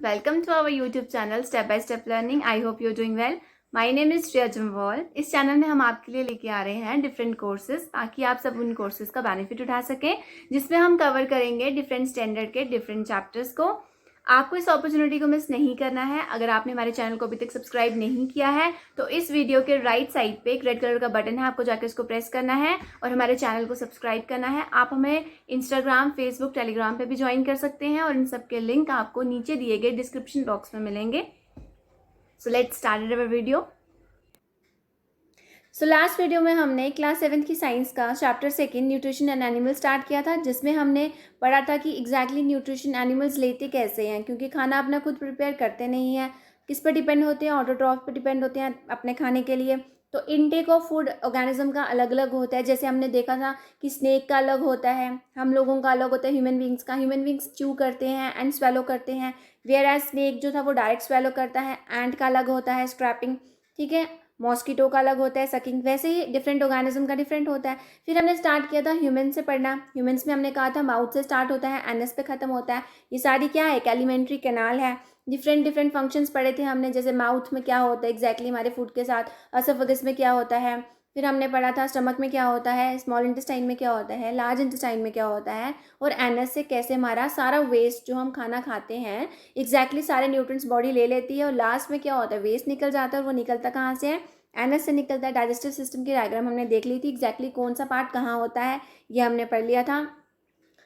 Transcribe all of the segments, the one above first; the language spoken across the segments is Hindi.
welcome to our YouTube channel Step by Step Learning. I hope you're doing well. My name is Shreya Jamwal. इस चैनल में हम आपके लिए लेके आ रहे हैं डिफरेंट कोर्सेज ताकि आप सब उन कोर्सेज का बेनिफिट उठा सकें, जिसमें हम कवर करेंगे डिफरेंट स्टैंडर्ड के डिफरेंट चैप्टर्स को। आपको इस अपॉर्चुनिटी को मिस नहीं करना है। अगर आपने हमारे चैनल को अभी तक सब्सक्राइब नहीं किया है तो इस वीडियो के राइट साइड पे एक रेड कलर का बटन है, आपको जाकर इसको प्रेस करना है और हमारे चैनल को सब्सक्राइब करना है। आप हमें इंस्टाग्राम, फेसबुक, टेलीग्राम पे भी ज्वाइन कर सकते हैं और इन सब के लिंक आपको नीचे दिए गए डिस्क्रिप्शन बॉक्स में मिलेंगे। So let's start our video. Last video में हमने क्लास 7th की साइंस का chapter 2 nutrition and animal start किया था, जिसमें हमने पढ़ा था कि एग्जैक्टली न्यूट्रिशन एनिमल्स लेते कैसे हैं, क्योंकि खाना अपना खुद प्रिपेयर करते नहीं हैं। किस पर डिपेंड होते हैं? ऑटोट्रॉफ पर डिपेंड होते हैं अपने खाने के लिए। तो इनटेक ऑफ फूड ऑर्गेनिज्म का अलग अलग होता है। जैसे हमने देखा था कि स्नेक का अलग होता है, हम लोगों का अलग होता है, ह्यूमन बींग्स का। ह्यूमन बींग्स च्यू करते हैं एंड स्वेलो करते हैं, वेयर एज स्नेक जो था वो डायरेक्ट स्वेलो करता है। एंट का अलग होता है स्क्रैपिंग, ठीक है। मॉस्किटो का अलग होता है सकिंग। वैसे ही डिफरेंट ऑर्गेनिज्म का डिफरेंट होता है। फिर हमने स्टार्ट किया था ह्यूमन से पढ़ना। ह्यूमंस में हमने कहा था माउथ से स्टार्ट होता है, एनएस पे खत्म होता है। ये सारी क्या है? एक एलिमेंट्री कैनाल है। डिफरेंट फंक्शंस पढ़े थे हमने, जैसे माउथ में क्या होता है एग्जैक्टली हमारे फूड के साथ, असोफेगस में क्या होता है। फिर हमने पढ़ा था स्टमक में क्या होता है, स्मॉल इंटेस्टाइन में क्या होता है, लार्ज इंटेस्टाइन में क्या होता है, और एनएस से कैसे हमारा सारा वेस्ट जो हम खाना खाते हैं एग्जैक्टली सारे न्यूट्रिएंट्स बॉडी ले लेती है, और लास्ट में क्या होता है, वेस्ट निकल जाता है। और वो निकलता कहाँ से है? एनएस से निकलता है। डाइजेस्टिव सिस्टम की डायग्राम हमने देख ली थी, एग्जैक्टली कौन सा पार्ट कहाँ होता है ये हमने पढ़ लिया था।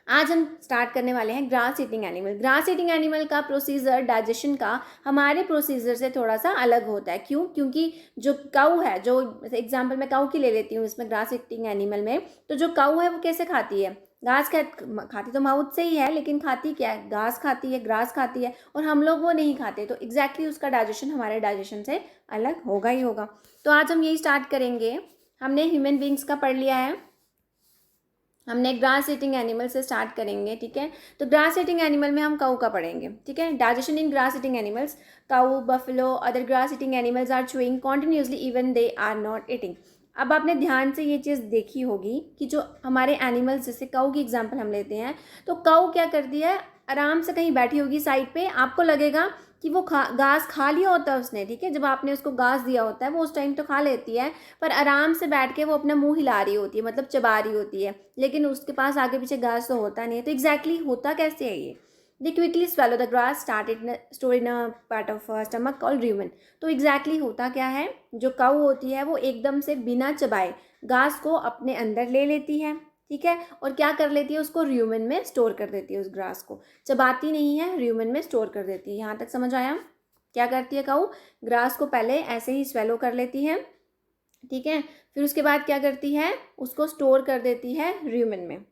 आज हम स्टार्ट करने वाले हैं grass eating animal. Grass eating animal का प्रोसीजर डाइजेशन का हमारे प्रोसीजर से थोड़ा सा अलग होता है। क्यों? क्योंकि जो काऊ है, जो एग्जांपल मैं काऊ की ले लेती हूँ इसमें ग्रास ईटिंग एनिमल में, तो जो काऊ है वो कैसे खाती है? घास खाती तो माउथ से ही है, लेकिन खाती क्या है? घास खाती है, ग्रास खाती है, और हम लोग वो नहीं खाते। तो एग्जैक्टली उसका डाइजेशन हमारे डाइजेशन से अलग होगा ही होगा। तो आज हम यही स्टार्ट करेंगे। हमने ह्यूमन बींग्स का पढ़ लिया है, हमने ग्रास ईटिंग एनिमल से स्टार्ट करेंगे, ठीक है। तो ग्रास ईटिंग एनिमल में हम काऊ का पढ़ेंगे, ठीक है। Digestion in grass eating animals, cow, buffalo, other grass eating animals are chewing continuously even they are not eating. अब आपने ध्यान से ये चीज़ देखी होगी कि जो हमारे एनिमल्स, जैसे काऊ की एग्जाम्पल हम लेते हैं, तो काऊ क्या करती है? आराम से कहीं बैठी होगी साइड पे, आपको लगेगा कि वो घास खा लिया होता है उसने, ठीक है। जब आपने उसको घास दिया होता है वो उस टाइम तो खा लेती है, पर आराम से बैठ के वो अपना मुंह हिला रही होती है, मतलब चबा रही होती है, लेकिन उसके पास आगे पीछे घास तो होता नहीं है। तो एग्जैक्टली होता कैसे है ये? दे quickly swallow the grass store in a part of stomach called rumen. तो एग्जैक्टली होता क्या है? जो काऊ होती है वो एकदम से बिना चबाए घास को अपने अंदर ले लेती है, ठीक है, और क्या कर लेती है? उसको रूमेन में स्टोर कर देती है। उस ग्रास को चबाती नहीं है, रूमेन में स्टोर कर देती है। यहाँ तक समझ आया? क्या करती है काऊ? ग्रास को पहले ऐसे ही स्वेलो कर लेती है, ठीक है। फिर उसके बाद क्या करती है? उसको स्टोर कर देती है रूमेन में,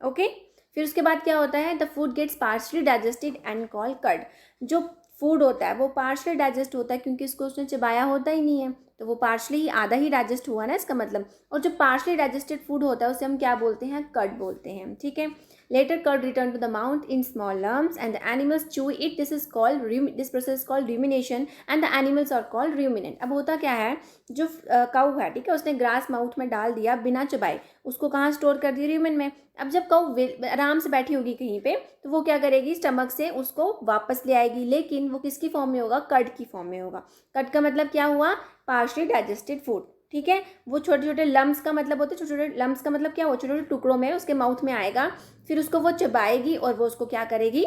ओके। फिर उसके बाद क्या होता है? The food gets partially digested and called curd. जो फूड होता है वो पार्शली डाइजेस्ट होता है, क्योंकि इसको उसने चबाया होता ही नहीं है, तो वो पार्शली ही, आधा ही डाइजेस्ट हुआ ना इसका मतलब। और जो पार्शली डाइजेस्टेड फूड होता है उसे हम क्या बोलते हैं? कर्ड बोलते हैं, ठीक है। Later cud return to the mouth in small lumps and the animals chew it. This process called rumination and the animals are called ruminant. अब होता क्या है? जो काऊ है, ठीक है, उसने ग्रास माउथ में डाल दिया बिना चबाए, उसको कहाँ स्टोर कर दिया? रूमेन में। अब जब काऊ आराम से बैठी होगी कहीं पे, तो वो क्या करेगी? स्टमक से उसको वापस ले आएगी, लेकिन वो किसकी फॉर्म में होगा? कर्ड की फॉर्म में होगा। कर्ड का मतलब क्या हुआ? पार्शली डाइजेस्टेड फूड, ठीक है। वो छोटे छोटे लम्स का मतलब होते हैं, छोटे छोटे लम्स का मतलब क्या? वो छोटे छोटे टुकड़ों में उसके माउथ में आएगा, फिर उसको वो चबाएगी और वो उसको क्या करेगी?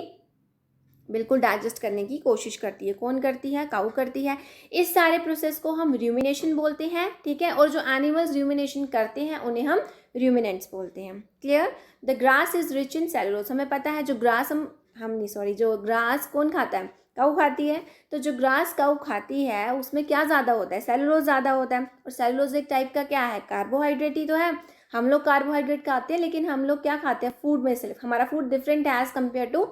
बिल्कुल डाइजेस्ट करने की कोशिश करती है। कौन करती है? काऊ करती है। इस सारे प्रोसेस को हम रूमिनेशन बोलते हैं, ठीक है। और जो एनिमल्स रूमिनेशन करते हैं उन्हें हम रूमिनेंट्स बोलते हैं। Clear? The grass is rich in cellulose. हमें पता है जो ग्रास जो ग्रास कौन खाता है? काऊ खाती है। तो जो ग्रास काऊ खाती है उसमें क्या ज़्यादा होता है? सेलुलोज ज़्यादा होता है। और सेलुलोज एक टाइप का क्या है? कार्बोहाइड्रेट ही तो है। हम लोग कार्बोहाइड्रेट खाते हैं, लेकिन हम लोग क्या खाते हैं? फूड में सिर्फ हमारा फूड डिफरेंट है एज कम्पेयर टू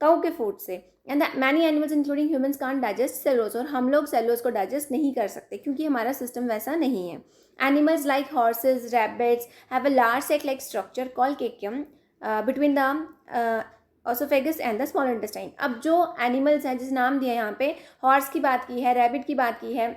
काऊ के फूड से। And many animals including humans can't digest cellulose. और हम लोग सेलुलोज को डाइजेस्ट नहीं कर सकते क्योंकि हमारा सिस्टम वैसा नहीं है। Animals like horses, rabbits have a large sac like structure called caecum between the oesophagus and the small intestine. अब जो एनिमल्स हैं जिस नाम दिया यहाँ पे, हॉर्स की बात की है, रैबिट की बात की है,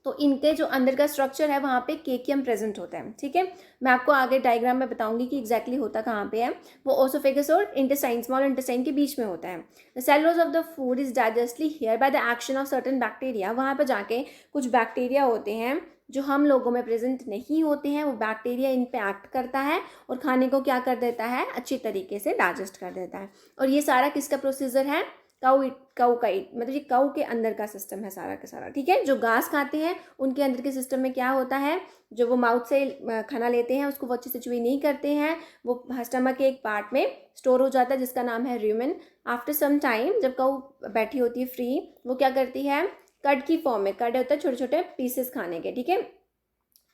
तो इनके जो अंदर का स्ट्रक्चर है वहाँ पे केकियम प्रेजेंट होता है, ठीक है। मैं आपको आगे डायग्राम में बताऊंगी कि एग्जैक्टली होता कहाँ पे है। वो ओसोफेगस और इंटेस्टाइन, स्मॉल इंटेस्टाइन के बीच में होता है। The cellulose of the food is digested here by the action of certain bacteria. वहाँ पर जाके कुछ बैक्टीरिया होते हैं जो हम लोगों में प्रेजेंट नहीं होते हैं, वो बैक्टीरिया इन पे एक्ट करता है और खाने को क्या कर देता है, अच्छी तरीके से डाइजेस्ट कर देता है। और ये सारा किसका प्रोसीजर है, काऊ का ईट, मतलब ये काऊ के अंदर का सिस्टम है सारा का सारा, ठीक है। जो घास खाते हैं उनके अंदर के सिस्टम में क्या होता है, जो वो माउथ से खाना लेते हैं उसको वो अच्छे से च्यूई नहीं करते हैं, वो स्टमक के एक पार्ट में स्टोर हो जाता है जिसका नाम है र्यूमेन। आफ्टर सम टाइम जब काऊ बैठी होती है फ्री, वो क्या करती है, कड की फॉर्म में, कड होता है छोटे छोटे पीसेस खाने के, ठीक है,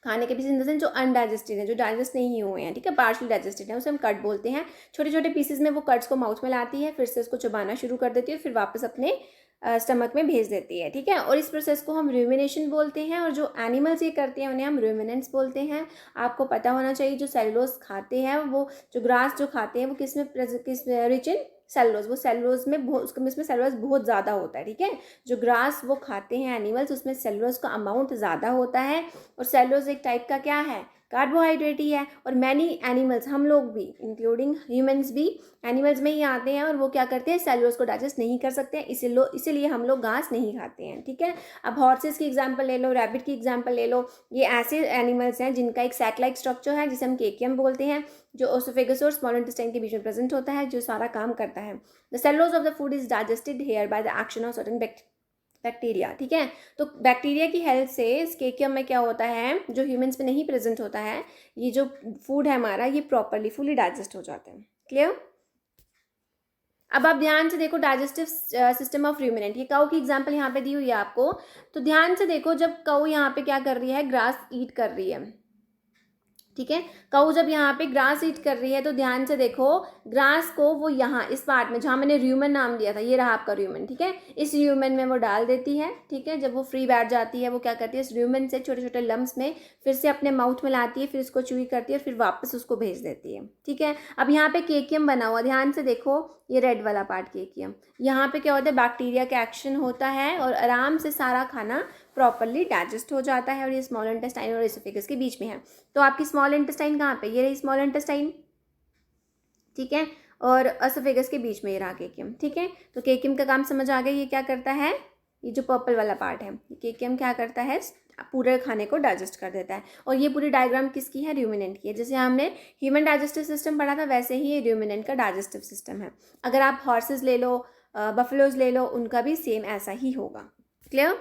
खाने के पीसेस इन द सेंस जो अनडाइजेस्टेड है, जो डाइजेस्ट नहीं हुए हैं, ठीक है, पार्शली डाइजेस्टेड है, उसे हम कट बोलते हैं। छोटे छोटे पीसेस में वो कट्स को माउथ में लाती है, फिर से उसको चबाना शुरू कर देती है, फिर वापस अपने स्टमक में भेज देती है, ठीक है। और इस प्रोसेस को हम रूमिनेशन बोलते हैं, और जो एनिमल्स ये करते हैं उन्हें हम रूमिनेंट्स बोलते हैं। आपको पता होना चाहिए जो सेलुलोज खाते हैं, वो जो ग्रास जो खाते हैं वो किस रिच इन सेलुलोज, वो सेलुलोज में इसमें सेलुलोज बहुत ज़्यादा होता है, ठीक है। जो ग्रास वो खाते हैं एनिमल्स, उसमें सेलुलोज का अमाउंट ज़्यादा होता है। और सेलुलोज एक टाइप का क्या है, कार्बोहाइड्रेट ही है। और मैनी एनिमल्स, हम लोग भी इंक्लूडिंग ह्यूमंस भी एनिमल्स में ही आते हैं, और वो क्या करते हैं, सेलुलोज को डाइजेस्ट नहीं कर सकते हैं, इसीलिए हम लोग घास नहीं खाते हैं, ठीक है। अब हॉर्सेस की एग्जांपल ले लो, रैबिट की एग्जांपल ले लो, ये ऐसे एनिमल्स हैं जिनका एक सैक लाइक स्ट्रक्चर है जिसे हम केकियम बोलते हैं, जो ओसोफेगस और स्मॉल इंटेस्टाइन के बीच में प्रेजेंट होता है, जो सारा काम करता है। The cellulose of the food is digested here by the action of certain bacteria, ठीक है। तो बैक्टीरिया की हेल्प से इस केकियम में क्या होता है, जो ह्यूमंस में नहीं प्रेजेंट होता है, ये जो फूड है हमारा, ये प्रॉपरली फुली डाइजेस्ट हो जाता है। क्लियर। अब आप ध्यान से देखो डाइजेस्टिव सिस्टम ऑफ रूमिनेंट, ये काऊ की एग्जांपल यहाँ पे दी हुई है आपको। तो ध्यान से देखो, जब काऊ यहाँ पे क्या कर रही है, ग्रास ईट कर रही है, ठीक है। काऊ जब यहाँ पे ग्रास ईट कर रही है तो ध्यान से देखो, ग्रास को वो यहाँ इस पार्ट में जहाँ मैंने र्यूमन नाम दिया था, ये रहा आपका र्यूमन, ठीक है, इस र्यूमन में वो डाल देती है, ठीक है। जब वो फ्री बैठ जाती है, वो क्या करती है, इस र्यूमन से छोटे छोटे लम्स में फिर से अपने माउथ में लाती है, फिर इसको च्यूई करती है, फिर वापस उसको भेज देती है, ठीक है। अब यहाँ पे केकियम बना हुआ, ध्यान से देखो, ये रेड वाला पार्ट केकियम, यहाँ पे क्या होता है, बैक्टीरिया का एक्शन होता है और आराम से सारा खाना प्रॉपरली डाइजेस्ट हो जाता है। और ये स्मॉल इंटेस्टाइन और एसोफेगस के बीच में है। तो आपकी स्मॉल इंटेस्टाइन कहाँ पे, ये रही स्मॉल इंटेस्टाइन, ठीक है, और एसोफेगस के बीच में ये रहा केकियम, ठीक है। तो केकियम का काम समझ आ गया, ये क्या करता है, ये जो पर्पल वाला पार्ट है, केकियम क्या करता है, पूरे खाने को डाइजेस्ट कर देता है। और ये पूरी डायग्राम किसकी है, रूमिनेंट की है। जैसे हमने ह्यूमन डाइजेस्टिव सिस्टम पढ़ा था, वैसे ही ये रूमिनेंट का डाइजेस्टिव सिस्टम है। अगर आप हॉर्सेस ले लो, बफेलोज ले लो, उनका भी सेम ऐसा ही होगा। क्लियर।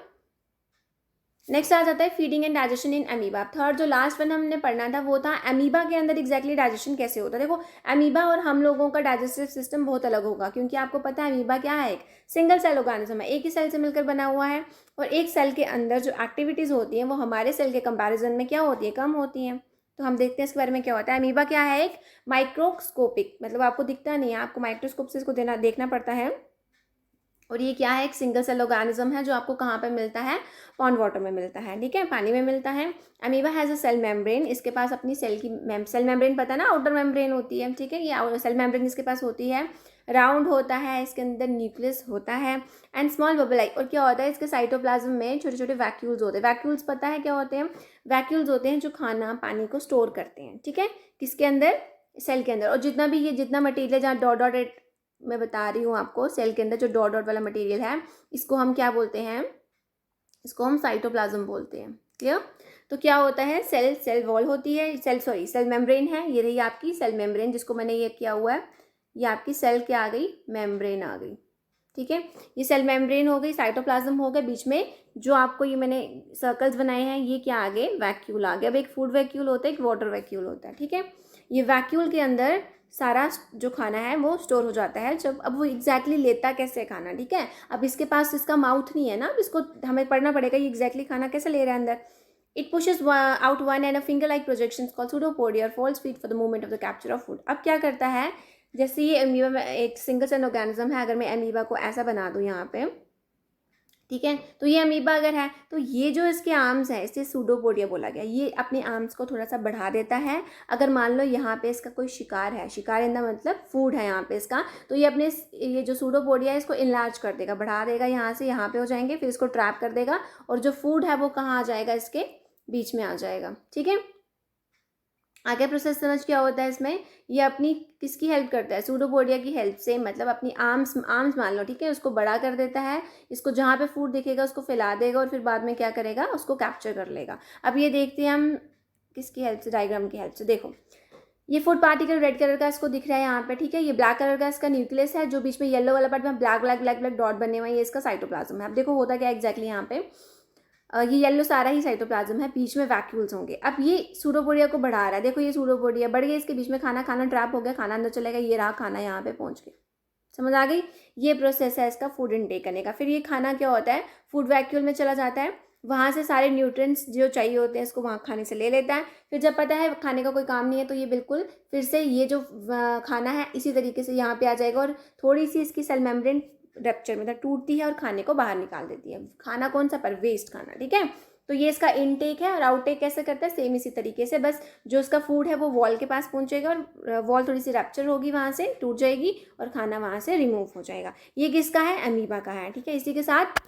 नेक्स्ट आ जाता है feeding and digestion in amoeba. Third जो लास्ट वन हमने पढ़ना था वो था अमीबा के अंदर एग्जैक्टली डाइजेशन कैसे होता है। देखो, अमीबा और हम लोगों का डाइजेस्टिव सिस्टम बहुत अलग होगा, क्योंकि आपको पता है अमीबा क्या है, एक सिंगल सेल ऑर्गेनिज्म है, एक ही सेल से मिलकर बना हुआ है। और एक सेल के अंदर जो एक्टिविटीज़ होती हैं वो हमारे सेल के कंपेरिजन में क्या होती है, कम होती हैं। तो हम देखते हैं इसके बारे में क्या होता है। अमीबा क्या है, एक माइक्रोस्कोपिक, मतलब आपको दिखता नहीं है, आपको माइक्रोस्कोप से इसको देखना पड़ता है। और ये क्या है, एक सिंगल सेल ऑर्गेनिज्म है जो आपको कहाँ पे मिलता है, पॉन्ड वाटर में मिलता है, ठीक है, पानी में मिलता है। Amoeba has a cell membrane, इसके पास अपनी सेल मेम्ब्रेन पता है ना, आउटर मेम्ब्रेन होती है, ठीक है, ये सेल मेम्ब्रेन इसके पास होती है, राउंड होता है, इसके अंदर न्यूक्लियस होता है एंड स्मॉल बबल लाइक। और क्या होता है, इसके साइटोप्लाज्म में छोटे छोटे वैक्यूल्स होते हैं। वैक्यूल्स पता है क्या होते हैं, वैक्यूल्स होते हैं जो खाना पानी को स्टोर करते हैं, ठीक है, किसके अंदर, सेल के अंदर। और जितना मटीरियल जहाँ डॉट डॉट मैं बता रही हूँ आपको, सेल के अंदर जो डॉट डॉट वाला मटेरियल है, इसको हम क्या बोलते हैं, इसको हम साइटोप्लाज्म बोलते हैं। क्लियर। तो क्या होता है, सेल वॉल होती है, सेल मेम्ब्रेन है, ये रही आपकी सेल मेम्ब्रेन जिसको मैंने ये किया हुआ है, ये आपकी सेल क्या आ गई, मेम्ब्रेन आ गई, ठीक है। ये सेल मेम्ब्रेन हो गई, साइटोप्लाज्म हो गया, बीच में जो आपको ये मैंने सर्कल्स बनाए हैं, ये क्या आ गए, वैक्यूल आ गया। अब एक फूड वैक्यूल होता है, एक वाटर वैक्यूल होता है, ठीक है। ये वैक्यूल के अंदर सारा जो खाना है वो स्टोर हो जाता है। जब अब वो एग्जैक्टली लेता कैसे खाना, ठीक है, अब इसके पास इसका माउथ नहीं है ना, अब इसको हमें पढ़ना पड़ेगा ये एग्जैक्टली खाना कैसे ले रहा है अंदर। It pushes out one and a finger like projections called pseudopodia और false feet for the movement of the capture of food. अब क्या करता है, जैसे ये अमीबा में एक सिंगल सेल ऑर्गेनिज्म है, अगर मैं अमीबा को ऐसा बना दूँ यहाँ पे, ठीक है। तो ये अमीबा अगर है तो ये जो इसके आर्म्स है इसे सूडोपोडिया बोला गया। ये अपने आर्म्स को थोड़ा सा बढ़ा देता है। अगर मान लो यहाँ पे इसका कोई शिकार है, शिकार इन द मतलब फूड है यहाँ पे इसका, तो ये अपने ये जो सूडोपोडिया है इसको इनलार्ज कर देगा, बढ़ा देगा, यहाँ से यहाँ पे हो जाएंगे, फिर इसको ट्रैप कर देगा और जो फूड है वो कहाँ आ जाएगा, इसके बीच में आ जाएगा। ठीक है, आगे प्रोसेस समझ क्या होता है इसमें, ये अपनी किसकी हेल्प करता है, सूडोपोडिया की हेल्प से, मतलब अपनी आर्म्स मान लो, ठीक है, उसको बड़ा कर देता है, इसको जहाँ पे फूड दिखेगा उसको फैला देगा और फिर बाद में क्या करेगा, उसको कैप्चर कर लेगा। अब ये देखते हैं हम किसकी हेल्प से, डायग्राम की हेल्प से। देखो ये फूड पार्टिकल रेड कलर का इसको दिख रहा है यहाँ पे, ठीक है, ये ब्लैक कलर का इसका न्यूक्लियस है, जो बीच में येलो वाला पार्ट में black black black black dot बने हुए हैं, ये इसका साइटोप्लाज्म है। अब देखो होता क्या एक्जैक्टली यहाँ पे, ये येलो सारा ही साइटोप्लाज्म है, बीच में वैक्यूल्स होंगे। अब ये सूडोपोडिया को बढ़ा रहा है, देखो ये सूडोपोडिया बढ़ गया, इसके बीच में खाना ट्रैप हो गया, खाना अंदर चलेगा, ये रहा खाना यहाँ पे पहुँच गया। समझ आ गई, ये प्रोसेस है इसका फूड इनटेक करने का। फिर ये खाना क्या होता है, फूड वैक्यूल में चला जाता है, वहाँ से सारे न्यूट्रिएंट्स जो चाहिए होते हैं इसको वहाँ खाने से ले लेता है। फिर जब पता है खाने का कोई काम नहीं है तो ये बिल्कुल फिर से ये जो खाना है इसी तरीके से यहाँ पे आ जाएगा और थोड़ी सी इसकी सेल मेम्ब्रेन रप्चर मतलब टूटती है और खाने को बाहर निकाल देती है। खाना कौन सा, पर वेस्ट खाना। ठीक है, तो ये इसका इनटेक है और आउटटेक कैसे करता है, सेम इसी तरीके से, बस जो इसका फूड है वो वॉल के पास पहुंचेगा और वॉल थोड़ी सी रैप्चर होगी, वहाँ से टूट जाएगी और खाना वहाँ से रिमूव हो जाएगा। ये किसका है, अमीबा का है। ठीक है, इसी के साथ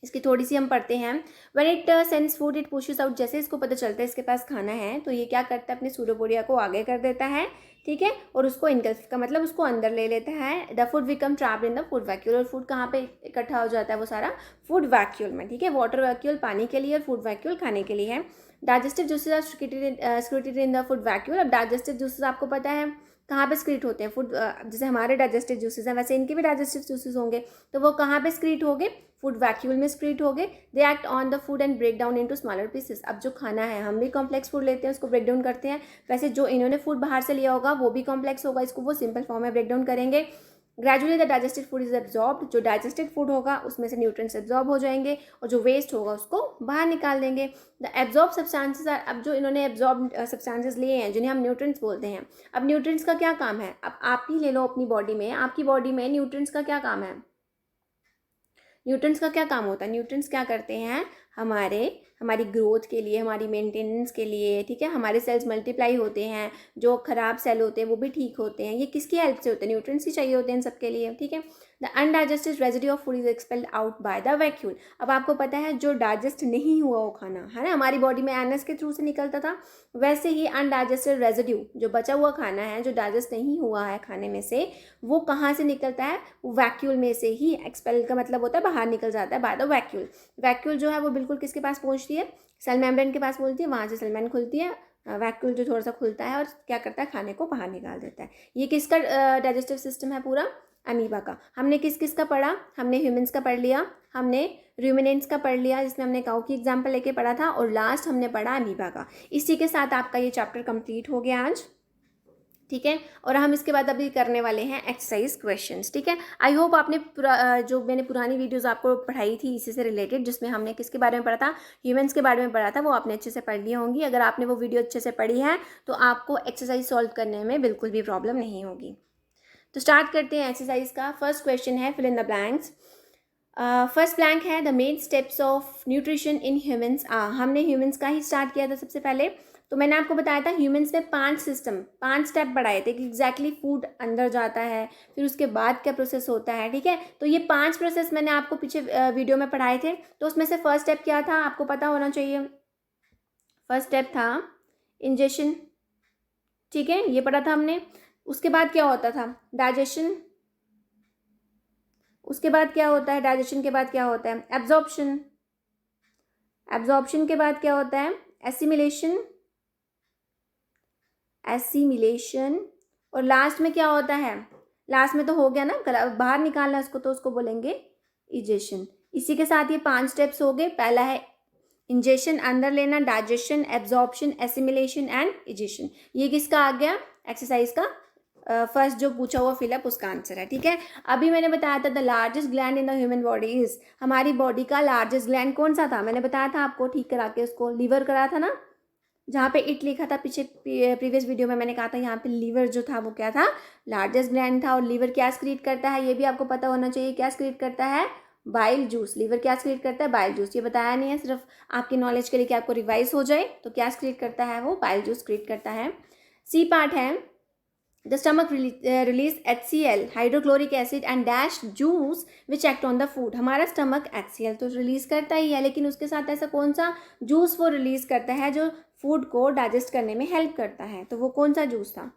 इसकी थोड़ी सी हम पढ़ते हैं। When it sends food it pushes out, जैसे इसको पता चलता है इसके पास खाना है तो ये क्या करता है, अपने सूडोपोडिया को आगे कर देता है, ठीक है, और उसको इनगल्फ का मतलब उसको अंदर ले लेता है। The food become trapped in the food vacuole, और फूड कहाँ पे इकट्ठा हो जाता है, वो सारा फूड वैक्यूल में। ठीक है, वाटर वैक्यूल पानी के लिए और फूड वैक्यूल खाने के लिए है। Digestive juices are secreted in the food vacuole. अब डाइजेस्टिव जूसेस आपको पता है कहाँ पे स्क्रीट होते हैं, फूड जैसे हमारे डाइजेस्टिव जूसेस हैं वैसे इनके भी डाइजेस्टिव जूसेस होंगे, तो वो कहाँ पे स्क्रीट होंगे, फूड वैक्यूल में स्क्रीट होंगे। They act on the food and break down into smaller pieces. अब जो खाना है, हम भी कॉम्प्लेक्स फूड लेते हैं उसको ब्रेक डाउन करते हैं, वैसे जो इन्होंने फूड बाहर से लिया होगा वो भी कॉम्प्लेक्स होगा, इसको वो सिंपल फॉर्म में ब्रेक डाउन करेंगे। Gradually the digested food is absorbed, जो डाइजेस्टेड फूड होगा उसमें से न्यूट्रिएंट्स एब्जॉर्ब हो जाएंगे और जो वेस्ट होगा उसको बाहर निकाल देंगे। द एब्जॉर्ब सब्सटेंसेस आर, अब जो इन्होंने एब्जॉर्ब सब्सटेंसेस लिए हैं जिन्हें हम न्यूट्रिएंट्स बोलते हैं, अब न्यूट्रिएंट्स का क्या काम है, अब आप ही ले लो अपनी बॉडी में, आपकी बॉडी में न्यूट्रिएंट्स का क्या काम है, न्यूट्रिएंट्स का क्या काम होता है, न्यूट्रिएंट्स क्या करते हैं, हमारी ग्रोथ के लिए, हमारी मेंटेनेंस के लिए, ठीक है, हमारे सेल्स मल्टीप्लाई होते हैं, जो खराब सेल होते हैं वो भी ठीक होते हैं, ये किसकी हेल्प से होते हैं, न्यूट्रिएंट्स ही चाहिए होते हैं इन सबके लिए। ठीक है, the undigested residue of food is expelled out by the vacuole. अब आपको पता है जो डाइजेस्ट नहीं हुआ वो खाना है ना, हमारी बॉडी में एनएस के थ्रू से निकलता था, वैसे ही अनडाइजेस्टेड रेजिड्यू जो बचा हुआ खाना है, जो डाइजेस्ट नहीं हुआ है खाने में से, वो कहाँ से निकलता है, वैक्यूल में से ही। एक्सपेल का मतलब होता है बाहर निकल जाता है बाय द वैक्यूल। वैक्यूल जो है वो बिल्कुल किसके पास पहुँचती है, सेल मेम्ब्रेन के पास पहुँचती है, वहाँ से सेल मेम्ब्रेन खुलती है, वैक्यूल जो थोड़ा सा खुलता है और क्या करता है, खाने को बाहर निकाल देता है। ये किसका डाइजेस्टिव सिस्टम है, पूरा अमीबा का। हमने किस किस का पढ़ा, हमने ह्यूमंस का पढ़ लिया, हमने रूमिनेंट्स का पढ़ लिया जिसमें हमने काऊ की एग्जाम्पल लेके पढ़ा था, और लास्ट हमने पढ़ा अमीबा का। इसी के साथ आपका ये चैप्टर कंप्लीट हो गया आज। ठीक है, और हम इसके बाद अभी करने वाले हैं एक्सरसाइज क्वेश्चंस। ठीक है, आई होप आपने जो मैंने पुरानी वीडियोस आपको पढ़ाई थी इसी से रिलेटेड, जिसमें हमने किसके बारे में पढ़ा था, ह्यूमंस के बारे में पढ़ा था, वो आपने अच्छे से पढ़ ली होंगी। अगर आपने वो वीडियो अच्छे से पढ़ी है तो आपको एक्सरसाइज सॉल्व करने में बिल्कुल भी प्रॉब्लम नहीं होगी। तो स्टार्ट करते हैं एक्सरसाइज का। फर्स्ट क्वेश्चन है fill in the blanks. First blank है the main steps of nutrition in humans. हमने ह्यूमंस का ही स्टार्ट किया था सबसे पहले, तो मैंने आपको बताया था ह्यूमंस में 5 स्टेप बढ़ाए थे कि एग्जैक्टली फूड अंदर जाता है, फिर उसके बाद क्या प्रोसेस होता है। ठीक है, तो ये 5 प्रोसेस मैंने आपको पीछे वीडियो में पढ़ाए थे। तो उसमें से फर्स्ट स्टेप क्या था, आपको पता होना चाहिए। फर्स्ट स्टेप था इंजेशन, ठीक है, ये पढ़ा था हमने। उसके बाद क्या होता था, डाइजेशन। उसके बाद क्या होता है, डाइजेशन के बाद क्या होता है, एब्जॉर्प्शन। एब्जॉर्प्शन के बाद क्या होता है, एसिमिलेशन। और लास्ट में क्या होता है, लास्ट में तो हो गया ना, बाहर निकालना उसको, तो उसको बोलेंगे इजेशन। इसी के साथ ये 5 स्टेप्स हो गए। पहला है इंजेशन, अंदर लेना, digestion, absorption, assimilation and egestion. ये किसका आ गया, एक्सरसाइज का फर्स्ट जो पूछा हुआ फिलअप उसका आंसर है। ठीक है, अभी मैंने बताया था the largest gland in the human body is, हमारी बॉडी का लार्जेस्ट ग्लैंड कौन सा था, मैंने बताया था आपको ठीक करा के, उसको लीवर करा था ना, जहाँ पे इट लिखा था पीछे प्रीवियस वीडियो में मैंने कहा था यहाँ पे लीवर जो था वो क्या था, लार्जेस्ट ग्लैंड था। और लीवर क्या स्क्रीट करता है, ये भी आपको पता होना चाहिए, क्या स्क्रीट करता है, बाइल जूस। लीवर क्या क्रिएट करता है? Bile juice. ये बताया नहीं है, सिर्फ आपकी नॉलेज के लिए कि आपको रिवाइज हो जाए। तो क्या क्रिएट करता है? वो बाइल जूस क्रिएट करता है। सी पार्ट है the stomach release HCl hydrochloric acid and dash juice which act on the food. हमारा स्टमक HCl तो रिलीज करता ही है, लेकिन उसके साथ ऐसा कौन सा जूस वो रिलीज करता है जो फूड को डाइजेस्ट करने में हेल्प करता है? तो वो कौन सा जूस था?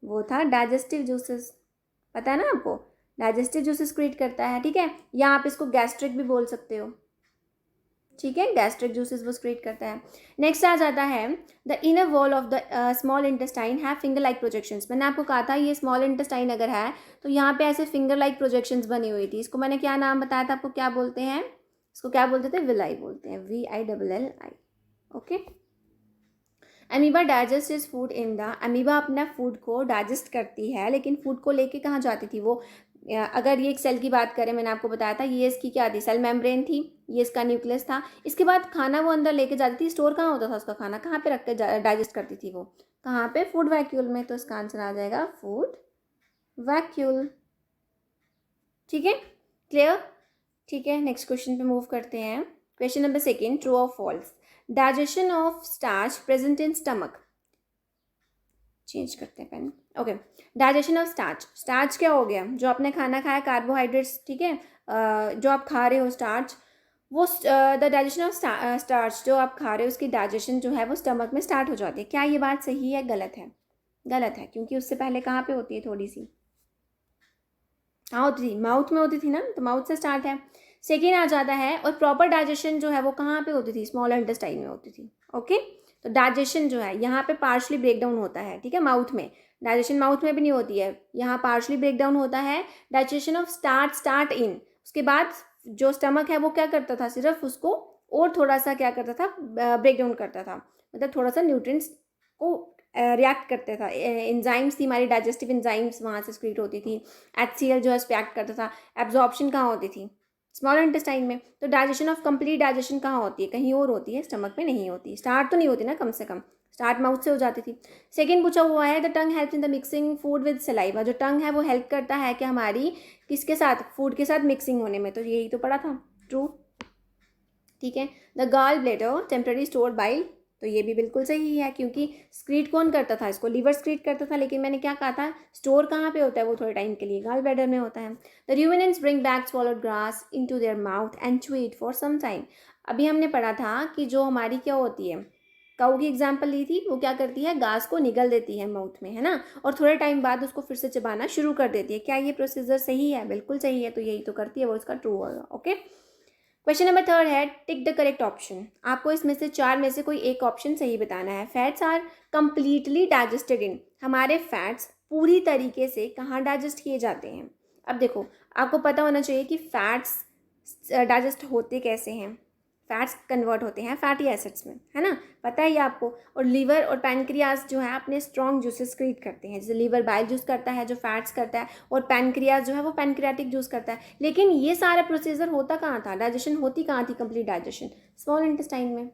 वो था डाइजेस्टिव जूसेस। पता है ना आपको? डाइजेस्टिव जूसेस क्रिएट करता है, ठीक है। या आप इसको गैस्ट्रिक भी बोल सकते हो, ठीक है। गैस्ट्रिक जूसेस वो क्रिएट करता है। नेक्स्ट आ जाता है the inner wall of the small intestine have finger like projections. मैंने आपको कहा था ये स्मॉल इंटेस्टाइन अगर है तो यहाँ पे ऐसे फिंगर लाइक प्रोजेक्शंस बनी हुई थी। इसको मैंने क्या नाम बताया था आपको? क्या बोलते हैं इसको? क्या बोलते थे? विलाई बोलते हैं, VILLI। Okay. Amoeba digest is food in the. Amoeba अपना फूड को डाइजेस्ट करती है, लेकिन फूड को लेके कहाँ जाती थी वो? अगर ये एक सेल की बात करें, मैंने आपको बताया था ये इसकी क्या थी? सेल मेम्ब्रेन थी, ये इसका न्यूक्लियस था। इसके बाद खाना वो अंदर लेके जाती थी। स्टोर कहाँ होता था उसका खाना? कहाँ पे रख कर डाइजेस्ट करती थी वो? कहाँ पे? फूड वैक्यूल में। तो इसका आंसर आ जाएगा फूड वैक्यूल, ठीक है। क्लियर? ठीक है, नेक्स्ट क्वेश्चन पे मूव करते हैं। क्वेश्चन नंबर 2, ट्रू और false. Digestion of starch present in stomach. Change करते हैं pen. Okay. Digestion of starch. Starch क्या हो गया? जो आपने खाना खाया, कार्बोहाइड्रेट्स, ठीक है। जो आप खा रहे हो स्टार्च, वो द डाइजेशन ऑफ स्टार्च जो आप खा रहे हो उसकी डाइजेशन जो है वो स्टमक में स्टार्ट हो जाती है। क्या ये बात सही है? गलत है। गलत है, क्योंकि उससे पहले कहाँ पे होती है? थोड़ी सी कहाँ होती थी? माउथ में होती थी ना, तो माउथ से स्टार्ट है। सेकेंड आ जाता है, और प्रॉपर डाइजेशन जो है वो कहाँ पे होती थी? स्मॉल इंटेस्टाइन में होती थी। ओके। तो डाइजेशन जो है यहाँ पे पार्शली ब्रेक डाउन होता है, ठीक है। माउथ में डाइजेशन माउथ में भी नहीं होती है, यहाँ पार्शली ब्रेक डाउन होता है। Digestion of start in. उसके बाद जो स्टमक है वो क्या करता था? सिर्फ उसको और थोड़ा सा क्या करता था? ब्रेक डाउन करता था, मतलब थोड़ा सा न्यूट्रिएंट्स को रिएक्ट करते था। एंजाइम्स थी हमारी, डाइजेस्टिव एंजाइम्स वहाँ से क्रिएट होती थी। HCl जो है एक्ट करता था। एब्जॉर्प्शन कहाँ होती थी? स्मॉल इंटेस्टाइन में। तो डाइजेशन ऑफ कंप्लीट डाइजेशन कहाँ होती है? कहीं और होती है, स्टमक में नहीं होती। स्टार्ट तो नहीं होती ना, कम से कम स्टार्ट माउथ से हो जाती थी। सेकेंड पूछा हुआ है the tongue help in the mixing food with saliva. जो टंग है वो हेल्प करता है कि हमारी किसके साथ? फूड के साथ मिक्सिंग होने में। तो यही तो पढ़ा था, ट्रू, ठीक है। The gall bladder temporary store bile. तो ये भी बिल्कुल सही है, क्योंकि स्क्रीट कौन करता था? इसको लीवर स्क्रीट करता था, लेकिन मैंने क्या कहा था? स्टोर कहाँ पे होता है वो? थोड़े टाइम के लिए गॉल ब्लैडर में होता है। The ruminants bring back swallowed grass into their mouth and chew it for some time. अभी हमने पढ़ा था कि जो हमारी क्या होती है, काऊ की एग्जाम्पल ली थी, वो क्या करती है? घास को निगल देती है माउथ में, है ना, और थोड़े टाइम बाद उसको फिर से चबाना शुरू कर देती है। क्या ये प्रोसीजर सही है? बिल्कुल सही है, तो यही तो करती है वो, इसका ट्रू होगा। ओके। क्वेश्चन नंबर 3 है टिक द करेक्ट ऑप्शन। आपको इसमें से 4 में से कोई एक ऑप्शन सही बताना है। Fats are completely digested in. हमारे फैट्स पूरी तरीके से कहाँ डाइजेस्ट किए जाते हैं? अब देखो, आपको पता होना चाहिए कि फैट्स डाइजेस्ट होते कैसे हैं। फैट्स कन्वर्ट होते हैं फैटी एसिड्स में, है ना, पता है ये आपको। और लीवर और पैनक्रियाज जो है अपने स्ट्रॉन्ग जूसेस क्रिएट करते हैं। जैसे लीवर बाइल जूस करता है जो फैट्स करता है, और पैनक्रियाज जो है वो पैनक्रियाटिक जूस करता है। लेकिन ये सारा प्रोसीजर होता कहाँ था? डाइजेशन होती कहाँ थी? कंप्लीट डाइजेशन स्मॉल इंटेस्टाइन में।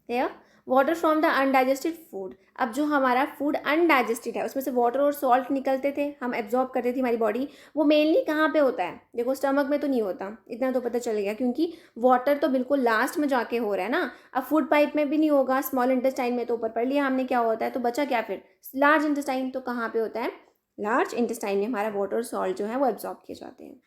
There water from the undigested food. अब जो हमारा फूड अनडाइजेस्टेड है उसमें से वाटर और सॉल्ट निकलते थे, हम एब्जॉर्ब करते थे हमारी बॉडी। वो मेनली कहाँ पे होता है? देखो, स्टमक में तो नहीं होता, इतना तो पता चल गया, क्योंकि वाटर तो बिल्कुल लास्ट में जाके हो रहा है ना। अब फूड पाइप में भी नहीं होगा, स्मॉल इंटेस्टाइन में तो ऊपर पढ़ लिया हमने क्या होता है। तो बचा क्या फिर? Large intestine. तो कहाँ पे होता है? लार्ज इंटेस्टाइन में हमारा वाटर और सॉल्ट जो है वो एब्जॉर्ब किए जाते हैं।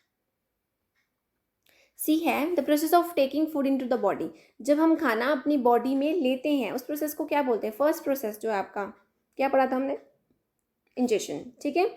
सी है the process of taking food into the body. जब हम खाना अपनी बॉडी में लेते हैं उस प्रोसेस को क्या बोलते हैं? फर्स्ट प्रोसेस जो है आपका, क्या पढ़ा था हमने? इंजेशन, ठीक है,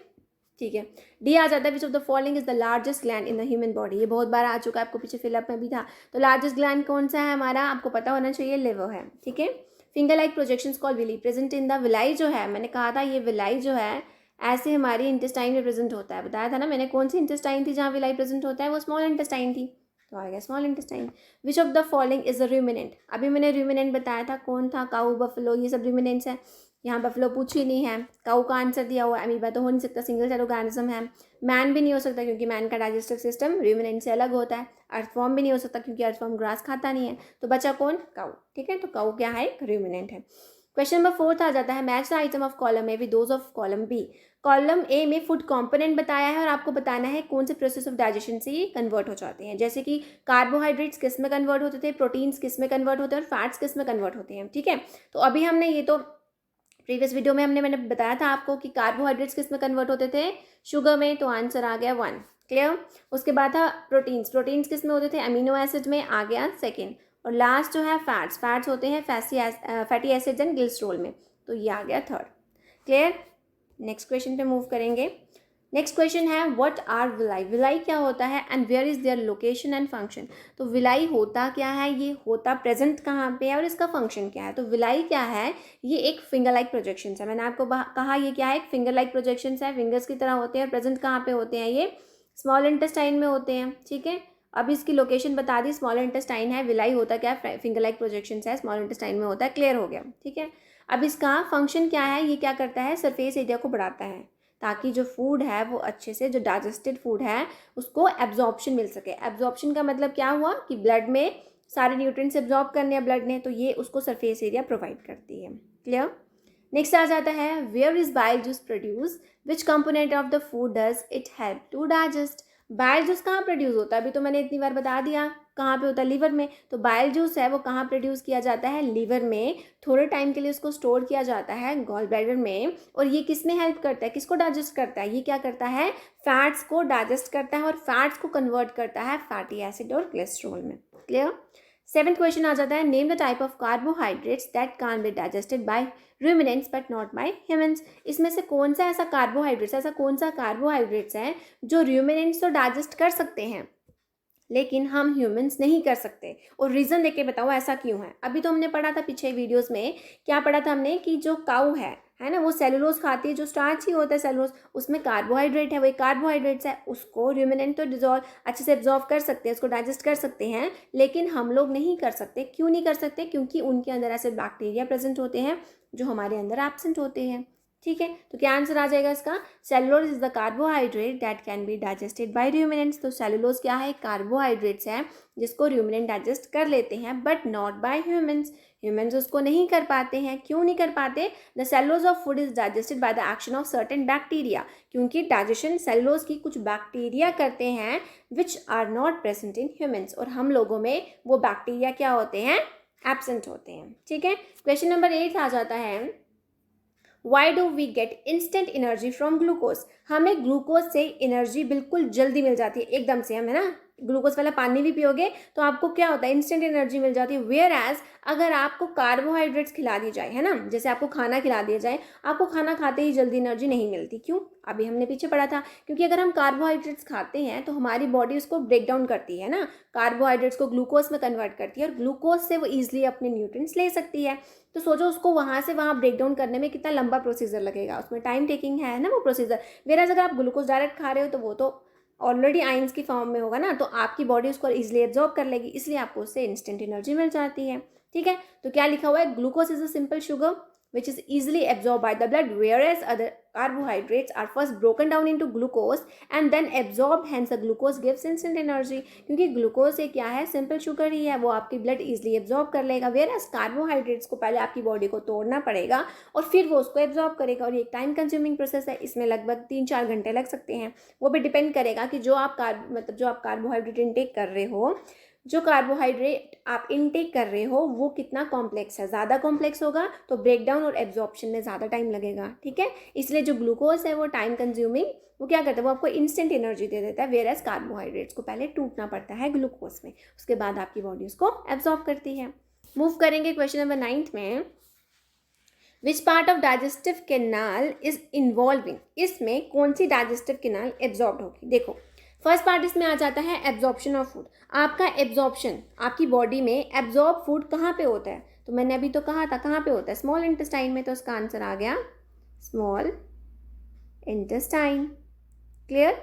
ठीक है। डी आ जाता है which of the following is the largest gland in the human body. ये बहुत बार आ चुका है, आपको पीछे फिलअप में भी था। तो लार्जेस्ट ग्लैंड कौन सा है हमारा? आपको पता होना चाहिए, लिवर है, ठीक है। Finger like projections called villi present in the villi. जो है मैंने कहा था ये विलाई जो है ऐसे हमारी इंटेस्टाइन में प्रेजेंट होता है। बताया था ना मैंने कौन सी इंटेस्टाइन थी जहाँ विलाई प्रेजेंट होता है? वो स्मॉल इंटेस्टाइन थी, तो आ गया small intestine. Which of the following is a ruminant. अभी मैंने रूमिनेंट बताया था, कौन था? काऊ, बफलो, ये सब रूमिनेंट्स हैं। यहाँ बफलो पूछी नहीं है, काऊ का आंसर दिया हुआ है। अमीबा तो हो नहीं सकता, सिंगल सेल ऑर्गेनिज्म है। मैन भी नहीं हो सकता क्योंकि मैन का डाइजेस्टिव सिस्टम रूमिनेंट से अलग होता है। अर्थवॉर्म भी नहीं हो सकता क्योंकि अर्थवॉर्म ग्रास खाता नहीं है। तो बचा कौन? काऊ, ठीक है। तो काऊ क्या है? एक रूमिनेंट है। क्वेश्चन नंबर 4 आ जाता है, match the item of column A with those of column B. Column A में फूड कंपोनेंट बताया है और आपको बताना है कौन से प्रोसेस ऑफ डाइजेशन से ये कन्वर्ट हो जाते हैं। जैसे कि कार्बोहाइड्रेट्स किस में कन्वर्ट होते थे, प्रोटीन्स किस में कन्वर्ट होते हैं और फैट्स किस में कन्वर्ट होते हैं। ठीक है, तो अभी हमने ये तो प्रीवियस वीडियो में मैंने बताया था आपको कि कार्बोहाइड्रेट्स किस में कन्वर्ट होते थे, शुगर में, तो आंसर आ गया 1। क्लियर। उसके बाद था प्रोटीन्स, प्रोटीन्स किस में होते थे, अमीनो एसिड में, आ गया 2। और लास्ट जो है फैट्स, फैट्स होते हैं फैटी एसिड्स एंड ग्लिसरॉल में, तो ये आ गया 3rd। क्लियर। नेक्स्ट क्वेश्चन पे मूव करेंगे। नेक्स्ट क्वेश्चन है व्हाट आर विलाई, विलाई क्या होता है and where is their location and function. तो विलाई होता क्या है, ये होता प्रेजेंट कहाँ पे है और इसका फंक्शन क्या है। तो विलाई क्या है, ये एक फिंगर लाइक प्रोजेक्शन है। मैंने आपको कहा ये क्या है, एक फिंगर लाइक प्रोजेक्शन है, फिंगर्स की तरह होते हैं। और प्रेजेंट कहाँ पे होते हैं, ये स्मॉल इंटेस्टाइन में होते हैं। ठीक है, अब इसकी लोकेशन बता दी, स्मॉल इंटेस्टाइन है। विलाई होता क्या है, फिंगर लाइक प्रोजेक्शन है, स्मॉल इंटेस्टाइन में होता है। क्लियर हो गया। ठीक है, अब इसका फंक्शन क्या है, ये क्या करता है, सरफेस एरिया को बढ़ाता है ताकि जो फूड है वो अच्छे से, जो डाइजेस्टेड फूड है उसको एब्जॉर्प्शन मिल सके। एब्जॉर्प्शन का मतलब क्या हुआ कि ब्लड में सारे न्यूट्रिएंट्स एब्जॉर्ब करने हैं ब्लड ने, तो ये उसको सरफेस एरिया प्रोवाइड करती है। क्लियर। नेक्स्ट आ जाता है where is bile juice produce, which component of the food does it help to digest. Bile juice कहाँ प्रोड्यूस होता है, अभी तो मैंने इतनी बार बता दिया कहाँ पे होता है, लीवर में। तो बाइल जूस है वो कहाँ प्रोड्यूस किया जाता है, लीवर में। थोड़े टाइम के लिए उसको स्टोर किया जाता है गॉल ब्लैडर में। और ये किस में हेल्प करता है, किसको डाइजेस्ट करता है, ये क्या करता है, फैट्स को डाइजेस्ट करता है और फैट्स को कन्वर्ट करता है फैटी एसिड और कोलेस्ट्रॉल में। क्लियर। 7th क्वेश्चन आ जाता है name the type of carbohydrates that can be digested by ruminants but not by humans. इसमें से कौन सा ऐसा कार्बोहाइड्रेट्स, ऐसा कौन सा कार्बोहाइड्रेट्स है जो ruminants तो डाइजेस्ट कर सकते हैं लेकिन हम ह्यूमंस नहीं कर सकते। और रीज़न देके बताओ ऐसा क्यों है। अभी तो हमने पढ़ा था पीछे वीडियोस में, क्या पढ़ा था हमने कि जो काऊ है ना, वो सेलुलोज खाती है, जो स्टार्च ही होता है सेलुलोज, उसमें कार्बोहाइड्रेट है, वही कार्बोहाइड्रेट्स है, उसको र्यूमिनेंट तो डिजॉल्व अच्छे से एब्जॉर्व कर सकते हैं, उसको डाइजेस्ट कर सकते हैं, लेकिन हम लोग नहीं कर सकते। क्यों नहीं कर सकते, क्योंकि उनके अंदर ऐसे बैक्टीरिया प्रेजेंट होते हैं जो हमारे अंदर एब्सेंट होते हैं। ठीक है, तो क्या आंसर आ जाएगा इसका, cellulose is the carbohydrate that can be digested by ruminants. तो सेलुलोज क्या है, कार्बोहाइड्रेट्स है जिसको र्यूमिनेंट डाइजेस्ट कर लेते हैं but not by humans. Humans उसको नहीं कर पाते हैं। क्यों नहीं कर पाते, the cellulose of food is digested by the action of certain bacteria, क्योंकि डाइजेशन सेलुलोज की कुछ बैक्टीरिया करते हैं which are not present in humans, और हम लोगों में वो बैक्टीरिया क्या होते हैं, एब्सेंट होते हैं। ठीक है, क्वेश्चन नंबर 8 आ जाता है why do we get instant energy from glucose. हमें ग्लूकोज से एनर्जी बिल्कुल जल्दी मिल जाती है, एकदम से। हम है ना, ग्लूकोज वाला पानी भी पियोगे तो आपको क्या होता है, इंस्टेंट एनर्जी मिल जाती है। वेयर एज अगर आपको कार्बोहाइड्रेट्स खिला दी जाए, है ना, जैसे आपको खाना खिला दिया जाए, आपको खाना खाते ही जल्दी एनर्जी नहीं मिलती। क्यों, अभी हमने पीछे पढ़ा था, क्योंकि अगर हम कार्बोहाइड्रेट्स खाते हैं तो हमारी बॉडी उसको ब्रेक डाउन करती है ना, कार्बोहाइड्रेट्स को ग्लूकोज में कन्वर्ट करती है, और ग्लूकोज से वो ईजिली अपने न्यूट्रिएंट्स ले सकती है। तो सोचो उसको वहाँ से वहाँ ब्रेक डाउन करने में कितना लंबा प्रोसीजर लगेगा, उसमें टाइम टेकिंग है ना वो प्रोसीजर। वेराज अगर आप ग्लूकोज डायरेक्ट खा रहे हो तो वो तो ऑलरेडी आइंस की फॉर्म में होगा ना, तो आपकी बॉडी उसको इजिली एब्जॉर्ब कर लेगी, इसलिए आपको उससे इंस्टेंट एनर्जी मिल जाती है। ठीक है, तो क्या लिखा हुआ है, glucose is a simple sugar which is easily absorbed by the blood, whereas other carbohydrates are first broken down into glucose and then absorbed, hence the glucose gives instant energy। क्योंकि ग्लूकोज एक क्या है, सिंपल शुगर ही है, वो आपकी ब्लड इजिली एब्जॉर्ब कर लेगा। whereas कार्बोहाइड्रेट्स को पहले आपकी बॉडी को तोड़ना पड़ेगा और फिर वो उसको एब्जॉर्ब करेगा, और ये एक टाइम कंज्यूमिंग प्रोसेस है, इसमें लगभग 3-4 घंटे लग सकते हैं। वो भी डिपेंड करेगा कि जो आप कार्बोहाइड्रेट इनटेक कर रहे हो, जो कार्बोहाइड्रेट आप इनटेक कर रहे हो वो कितना कॉम्प्लेक्स है। ज़्यादा कॉम्प्लेक्स होगा तो ब्रेकडाउन और एब्जॉर्प्शन में ज़्यादा टाइम लगेगा। ठीक है, इसलिए जो ग्लूकोज है वो टाइम कंज्यूमिंग, वो क्या करता है, वो आपको इंस्टेंट एनर्जी दे देता है, वेयरएज कार्बोहाइड्रेट्स को पहले टूटना पड़ता है ग्लूकोज में, उसके बाद आपकी बॉडी उसको एब्जॉर्ब करती है। मूव करेंगे क्वेश्चन नंबर 9 में, which part of digestive canal is involving. इसमें कौन सी डाइजेस्टिव कैनाल एब्जॉर्ब होगी। देखो, फर्स्ट पार्ट इसमें आ जाता है एब्जॉर्प्शन ऑफ फूड। आपका एब्जॉर्प्शन, आपकी बॉडी में एब्जॉर्ब फूड कहाँ पे होता है, तो मैंने अभी तो कहा था कहाँ पे होता है, स्मॉल इंटेस्टाइन में, तो उसका आंसर आ गया स्मॉल इंटेस्टाइन। क्लियर।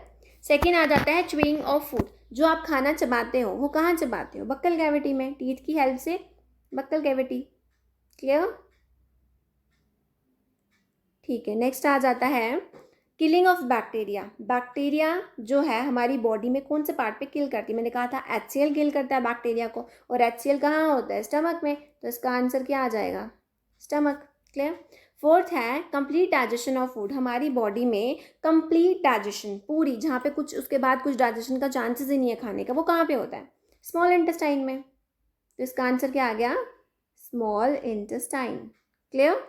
सेकेंड आ जाता है च्यूइंग ऑफ फूड, जो आप खाना चबाते हो वो कहाँ चबाते हो, बक्कल कैविटी में, टीथ की हेल्प से बक्कल कैविटी। क्लियर, ठीक है। नेक्स्ट आ जाता है किलिंग ऑफ बैक्टीरिया। बैक्टीरिया जो है हमारी बॉडी में कौन से पार्ट पे किल करती है, मैंने कहा था HCl किल करता है बैक्टीरिया को, और HCl कहाँ होता है, स्टमक में, तो इसका आंसर क्या आ जाएगा, स्टमक। क्लियर। फोर्थ है कंप्लीट डाइजेशन ऑफ फूड। हमारी बॉडी में कंप्लीट डाइजेशन, पूरी, जहाँ पे कुछ उसके बाद कुछ डाइजेशन का चांसेस ही नहीं है खाने का, वो कहाँ पे होता है? स्मॉल इंटेस्टाइन में। तो इसका आंसर क्या आ गया? Small intestine. Clear.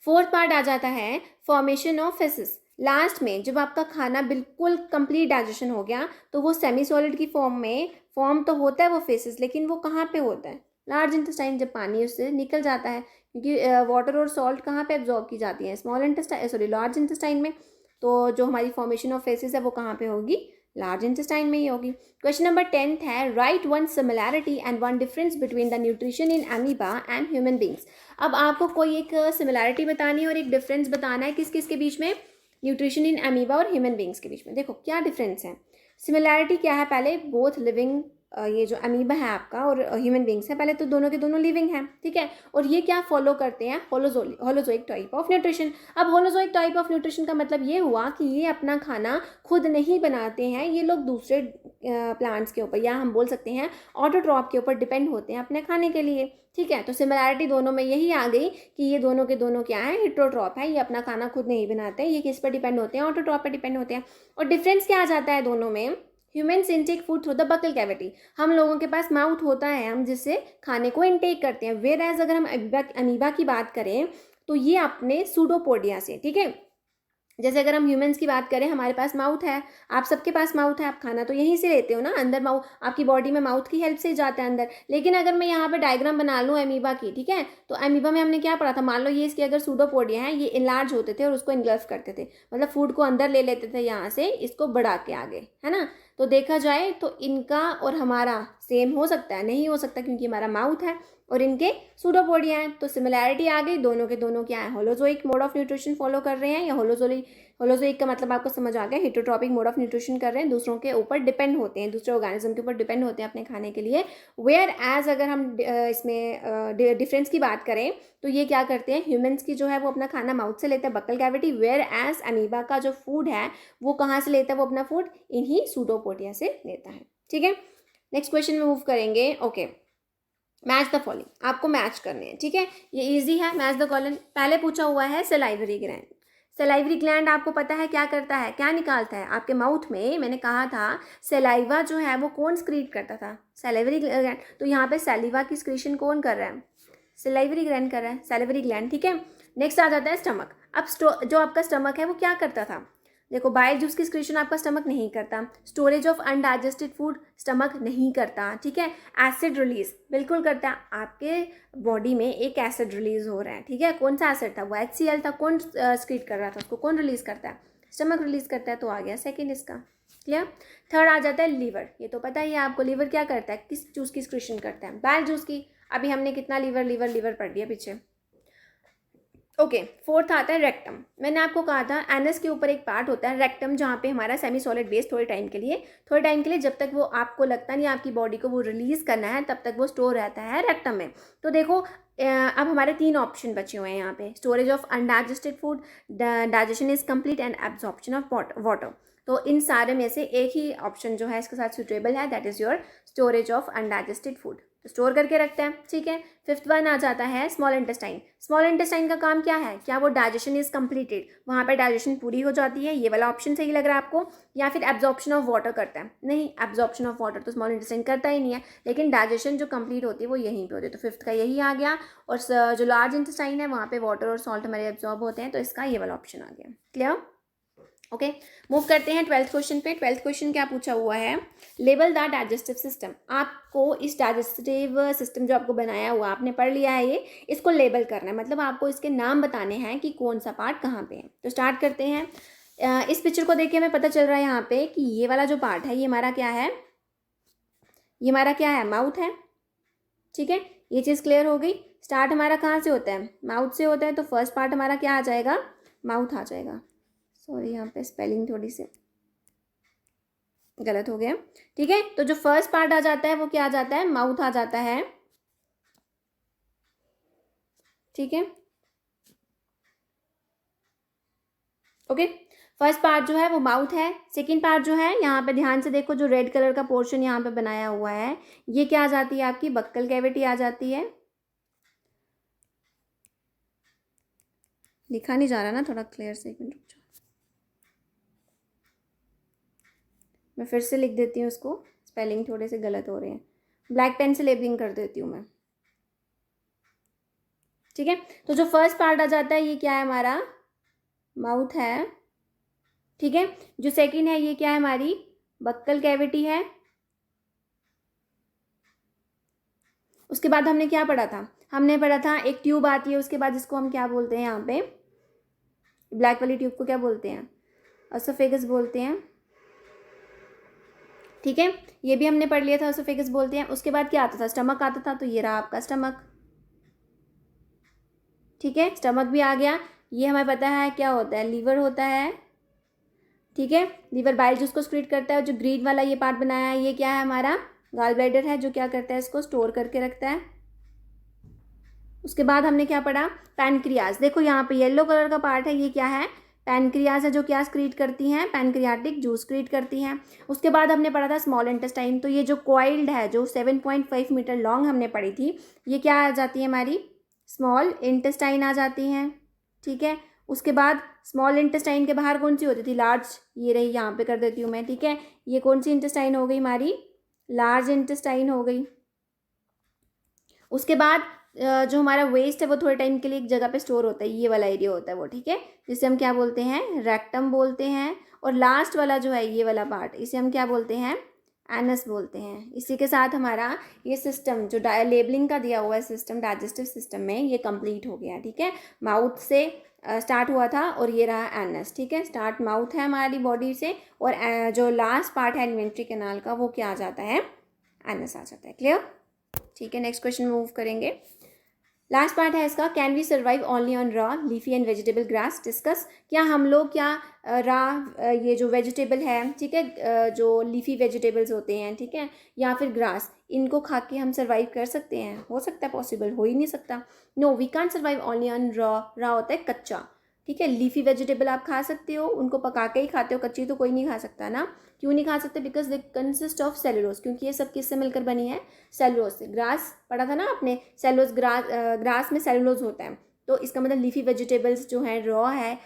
Fourth part आ जाता है फॉर्मेशन ऑफ फेसिस। लास्ट में जब आपका खाना बिल्कुल कंप्लीट डाइजेशन हो गया तो वो सेमी सॉलिड की फॉर्म में फॉर्म तो होता है वो फेसिस, लेकिन वो कहाँ पे होता है? Large intestine. जब पानी उससे निकल जाता है, क्योंकि वाटर और सॉल्ट कहाँ पे एब्जॉर्ब की जाती है? Small intestine, sorry large intestine में। तो जो हमारी फॉर्मेशन ऑफ फेसिस है वो कहाँ पे होगी? लार्ज इंटेस्टाइन में ही होगी। क्वेश्चन नंबर 10 है right one similarity and one difference between the nutrition in amoeba and human beings. अब आपको कोई एक सिमिलैरिटी बतानी है और एक डिफरेंस बताना है किस किस के बीच में? न्यूट्रिशन इन अमीबा और ह्यूमन बींग्स के बीच में। देखो क्या डिफरेंस है। सिमिलैरिटी क्या है? पहले बोथ लिविंग, ये जो अमीबा है आपका और ह्यूमन बींग्स है, पहले तो दोनों के दोनों लिविंग हैं, ठीक है। और ये क्या फॉलो करते हैं? Holozoic type of nutrition. अब होलोजोइक टाइप ऑफ न्यूट्रिशन का मतलब ये हुआ कि ये अपना खाना खुद नहीं बनाते हैं, ये लोग दूसरे प्लांट्स के ऊपर, या हम बोल सकते हैं ऑटोट्रॉप के ऊपर डिपेंड होते हैं अपने खाने के लिए, ठीक है। तो सिमिलैरिटी दोनों में यही आ गई कि ये दोनों के दोनों क्या है? हेटेरोट्रॉप है, ये अपना खाना खुद नहीं बनाते हैं, ये किस पर डिपेंड होते हैं? ऑटोट्रॉप पर डिपेंड होते हैं। और डिफरेंस क्या आ जाता है दोनों में? Humans intake food through the buccal cavity. हम लोगों के पास माउथ होता है, हम जिससे खाने को इनटेक करते हैं। वेयर एज अगर हम अमीबा की बात करें तो ये अपने सूडोपोडिया से, ठीक है। जैसे अगर हम ह्यूमंस की बात करें, हमारे पास माउथ है, आप सबके पास माउथ है, आप खाना तो यहीं से लेते हो ना, अंदर माउथ आपकी बॉडी में माउथ की हेल्प से ही जाता है अंदर। लेकिन अगर मैं यहाँ पे डायग्राम बना लूँ अमीबा की, ठीक है, तो अमीबा में हमने क्या पढ़ा था? मान लो ये इसके अगर सूडोपोडिया है, ये इनलार्ज होते थे और उसको इनगल्फ करते थे, मतलब फूड को अंदर ले लेते थे यहाँ से, इसको बढ़ा के आगे, है ना। तो देखा जाए तो इनका और हमारा सेम हो सकता है? नहीं हो सकता, क्योंकि हमारा माउथ है और इनके सूडोपोडिया हैं। तो सिमिलैरिटी आ गई, दोनों के दोनों क्या है? Holozoic mode of nutrition follow कर रहे हैं, या होलोजोइक का मतलब आपको समझ आ गया, हेटेरोट्रॉपिक मोड ऑफ न्यूट्रिशन कर रहे हैं, दूसरों के ऊपर डिपेंड होते हैं, दूसरे ऑर्गेनिज्म के ऊपर डिपेंड होते हैं अपने खाने के लिए। वेयर एज अगर हम इसमें डिफरेंस की बात करें तो ये क्या करते हैं? ह्यूमंस की जो है वो अपना खाना माउथ से लेता है, buccal cavity. Where as amoeba का जो फूड है वो कहाँ से लेता है? वो अपना फूड इन्हीं सूडोपोडिया से लेता है, ठीक है। नेक्स्ट क्वेश्चन में मूव करेंगे। ओके, मैच द फॉलोइंग, आपको मैच करने हैं, ठीक है। ये इजी है, मैच द कॉलन। पहले पूछा हुआ है सलाइवरी ग्लैंड। सलाइवरी ग्लैंड आपको पता है क्या करता है? क्या निकालता है आपके माउथ में? मैंने कहा था सलाइवा जो है वो कौन स्क्रीट करता था? Salivary gland. तो यहाँ पे सलाइवा की स्क्रीशन कौन कर रहा है? सलाइवरी ग्लैंड कर रहा है, सलाइवरी ग्लैंड, ठीक है। नेक्स्ट आ जाता है स्टमक। अब जो आपका स्टमक है वो क्या करता था? देखो, बाइल जूस की स्क्रीशन आपका स्टमक नहीं करता। Storage of undigested food stomach नहीं करता, ठीक है। एसिड रिलीज बिल्कुल करता है, आपके बॉडी में एक एसिड रिलीज हो रहा है, ठीक है। कौन सा एसिड था? वो HCl था। कौन स्क्रीट कर रहा था उसको? कौन रिलीज करता है? स्टमक रिलीज करता है। तो आ गया सेकेंड इसका, क्लियर। थर्ड आ जाता है लीवर। ये तो पता ही है आपको, लीवर क्या करता है? किस जूस की स्क्रीशन करता है? बाइल जूस की। अभी हमने कितना लीवर लीवर लीवर पढ़ लिया पीछे। ओके, फोर्थ आता है रेक्टम। मैंने आपको कहा था एनस के ऊपर एक पार्ट होता है रेक्टम, जहाँ पे हमारा सेमी सॉलिड वेस्ट थोड़े टाइम के लिए जब तक वो आपको लगता नहीं आपकी बॉडी को वो रिलीज करना है तब तक वो स्टोर रहता है रेक्टम में। तो देखो अब हमारे 3 ऑप्शन बचे हुए हैं यहाँ पे। Storage of undigested food, digestion is complete and absorption of water. तो इन सारे में से एक ही ऑप्शन जो है इसके साथ सुटेबल है, that is your storage of undigested food. Store करके रखते हैं, ठीक है। फिफ्थ वन आ जाता है स्मॉल इंटेस्टाइन। स्मॉल इंटेस्टाइन का काम क्या है? क्या वो डाइजेशन इज कंप्लीटेड, वहाँ पे डाइजेशन पूरी हो जाती है? ये वाला ऑप्शन सही लग रहा है आपको? या फिर एब्जॉर्प्शन ऑफ वाटर करता है? नहीं, एब्जॉर्प्शन ऑफ वाटर तो स्मॉल इंटेस्टाइन करता ही नहीं है, लेकिन डाइजेशन जो कंप्लीट होती है वो यहीं पे होती है। तो फिफ्थ का यही आ गया। और जो लार्ज इंटेस्टाइन है वहाँ पे वाटर और सॉल्ट हमारे एब्जॉर्ब होते हैं, तो इसका ये वाला ऑप्शन आ गया, क्लियर। ओके, मूव करते हैं 12th क्वेश्चन पे। 12th क्वेश्चन क्या पूछा हुआ है? Label the digestive system. आपको इस डाइजेस्टिव सिस्टम जो आपको बनाया हुआ, आपने पढ़ लिया है ये, इसको लेबल करना है, मतलब आपको इसके नाम बताने हैं कि कौन सा पार्ट कहाँ पे है। तो स्टार्ट करते हैं। इस पिक्चर को देख के हमें पता चल रहा है यहाँ पे कि ये वाला जो पार्ट है ये हमारा क्या है? ये हमारा क्या है? माउथ है, ठीक है। ये चीज़ क्लियर हो गई। स्टार्ट हमारा कहाँ से होता है? माउथ से होता है। तो फर्स्ट पार्ट हमारा क्या आ जाएगा? माउथ आ जाएगा। सॉरी, यहाँ पे स्पेलिंग थोड़ी सी गलत हो गया, ठीक है। तो जो फर्स्ट पार्ट आ जाता है वो क्या आ जाता है? माउथ आ जाता है, ठीक है। ओके, फर्स्ट पार्ट जो है वो माउथ है। सेकंड पार्ट जो है, यहाँ पे ध्यान से देखो, जो रेड कलर का पोर्शन यहाँ पे बनाया हुआ है, ये क्या आ जाती है? आपकी बक्कल कैविटी आ जाती है, लिखा नहीं जा रहा ना थोड़ा क्लियर से, एक मिनट रुक जाओ, मैं फिर से लिख देती हूँ उसको, स्पेलिंग थोड़े से गलत हो रहे हैं, ब्लैक पेन से लेबलिंग कर देती हूँ मैं, ठीक है। तो जो फर्स्ट पार्ट आ जाता है ये क्या है हमारा, माउथ है, ठीक है। जो सेकंड है ये क्या है, हमारी बक्कल कैविटी है। उसके बाद हमने क्या पढ़ा था, हमने पढ़ा था एक ट्यूब आती है उसके बाद, जिसको हम क्या बोलते हैं यहाँ पे, ब्लैक वाली ट्यूब को क्या बोलते हैं, एसोफेगस बोलते हैं, ठीक है। ये भी हमने पढ़ लिया था, एसोफेगस बोलते हैं। उसके बाद क्या आता था, स्टमक आता था, तो ये रहा आपका स्टमक, ठीक है। स्टमक भी आ गया। ये हमें पता है क्या होता है, लीवर होता है, ठीक है। लीवर बाइल जूस को स्क्रीट करता है। जो ग्रीन वाला ये पार्ट बनाया है ये क्या है, हमारा गॉल ब्लैडर है, जो क्या करता है, इसको स्टोर करके रखता है। उसके बाद हमने क्या पढ़ा, पैनक्रियाज। देखो यहाँ पे येलो कलर का पार्ट है, ये क्या है, पैनक्रियाज है, जो क्या स्क्रीट करती हैं, पैनक्रियाटिक जूस स्क्रीट करती हैं। उसके बाद हमने पढ़ा था स्मॉल इंटेस्टाइन। तो ये जो कॉइल्ड है, जो 7.5 मीटर लॉन्ग हमने पढ़ी थी, ये क्या आ जाती है, हमारी स्मॉल इंटेस्टाइन आ जाती हैं, ठीक है। उसके बाद स्मॉल इंटेस्टाइन के बाहर कौन सी होती थी, लार्ज, ये रही, यहाँ पे कर देती हूँ मैं, ठीक है। ये कौन सी इंटेस्टाइन हो गई, हमारी लार्ज इंटेस्टाइन हो गई। उसके बाद जो हमारा वेस्ट है वो थोड़े टाइम के लिए एक जगह पे स्टोर होता है, ये वाला एरिया होता है वो, ठीक है, जिसे हम क्या बोलते हैं, रेक्टम बोलते हैं। और लास्ट वाला जो है ये वाला पार्ट, इसे हम क्या बोलते हैं, एनस बोलते हैं। इसी के साथ हमारा ये सिस्टम जो लेबलिंग का दिया हुआ है सिस्टम, डाइजेस्टिव सिस्टम में, ये कंप्लीट हो गया, ठीक है। माउथ से स्टार्ट हुआ था और ये रहा एनस, ठीक है। स्टार्ट माउथ है हमारी बॉडी से, और जो लास्ट पार्ट है एलिमेंट्री कैनाल का, वो क्या आ जाता है, एनस आ जाता है। क्लियर, ठीक है। नेक्स्ट क्वेश्चन मूव करेंगे। लास्ट पार्ट है इसका, can we survive only on raw leafy and vegetable grass, discuss. क्या हम लोग क्या ये जो वेजिटेबल है, ठीक है, जो लीफी वेजिटेबल्स होते हैं, ठीक है, या फिर ग्रास, इनको खा के हम सर्वाइव कर सकते हैं, हो सकता है, पॉसिबल हो ही नहीं सकता। No, we can't survive only on raw. Raw होता है कच्चा, ठीक है। लीफी वेजिटेबल आप खा सकते हो, उनको पका के ही खाते हो, कच्ची तो कोई नहीं खा सकता ना। क्यों नहीं खा सकते, because they consist of cellulose, क्योंकि ये सब किससे मिलकर बनी है, सेलुलोज से। ग्रास पढ़ा था ना आपने, सेलुलोज, ग्रास में सेलुलोज होता है, तो इसका मतलब लीफी वेजिटेबल्स जो हैं, रॉ है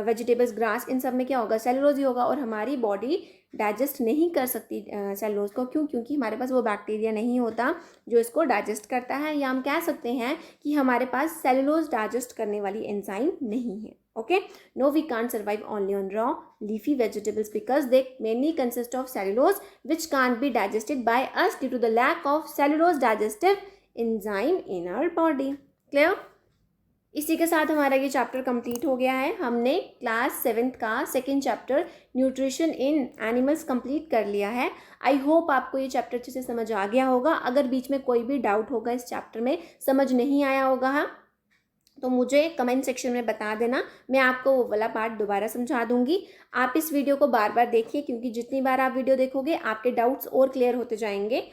वेजिटेबल्स, ग्रास, इन सब में क्या होगा, सेलुलोज ही होगा। और हमारी बॉडी डाइजेस्ट नहीं कर सकती सेलुलोज को, क्यों, क्योंकि हमारे पास वो बैक्टीरिया नहीं होता जो इसको डाइजेस्ट करता है, या हम कह सकते हैं कि हमारे पास सेलुलोज डाइजेस्ट करने वाली एंजाइम नहीं है। Okay, no, we can't survive only on raw leafy vegetables because they mainly consist of cellulose, which can't be digested by us due to the lack of cellulose digestive enzyme in our body. Clear? इसी के साथ हमारा ये चैप्टर कंप्लीट हो गया है। हमने क्लास 7th का second chapter nutrition in animals complete कर लिया है। आई होप आपको ये चैप्टर अच्छे से समझ आ गया होगा। अगर बीच में कोई भी डाउट होगा, इस चैप्टर में समझ नहीं आया होगा, तो मुझे कमेंट सेक्शन में बता देना, मैं आपको वो वाला पार्ट दोबारा समझा दूंगी। आप इस वीडियो को बार बार देखिए, क्योंकि जितनी बार आप वीडियो देखोगे आपके डाउट्स और क्लियर होते जाएंगे।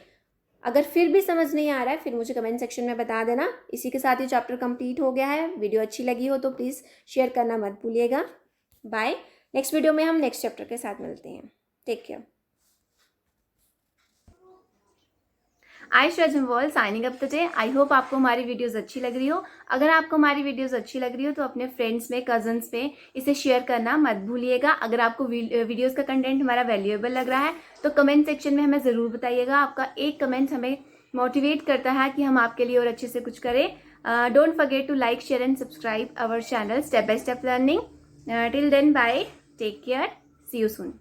अगर फिर भी समझ नहीं आ रहा है, फिर मुझे कमेंट सेक्शन में बता देना। इसी के साथ ये चैप्टर कंप्लीट हो गया है। वीडियो अच्छी लगी हो तो प्लीज़ शेयर करना मत भूलिएगा। बाय। नेक्स्ट वीडियो में हम नेक्स्ट चैप्टर के साथ मिलते हैं। Take care. Ayush Rajamwal signing up today. I hope आपको हमारी वीडियोस अच्छी लग रही हो। अगर आपको हमारी वीडियोस अच्छी लग रही हो तो अपने फ्रेंड्स में, कजन्स में इसे शेयर करना मत भूलिएगा। अगर आपको वीडियोस का कंटेंट हमारा वैल्यूएबल लग रहा है तो कमेंट सेक्शन में हमें ज़रूर बताइएगा। आपका एक कमेंट हमें मोटिवेट करता है कि हम आपके लिए और अच्छे से कुछ करें। Don't forget to like, share and subscribe our channel step by step learning. Till then bye, take care, see you soon.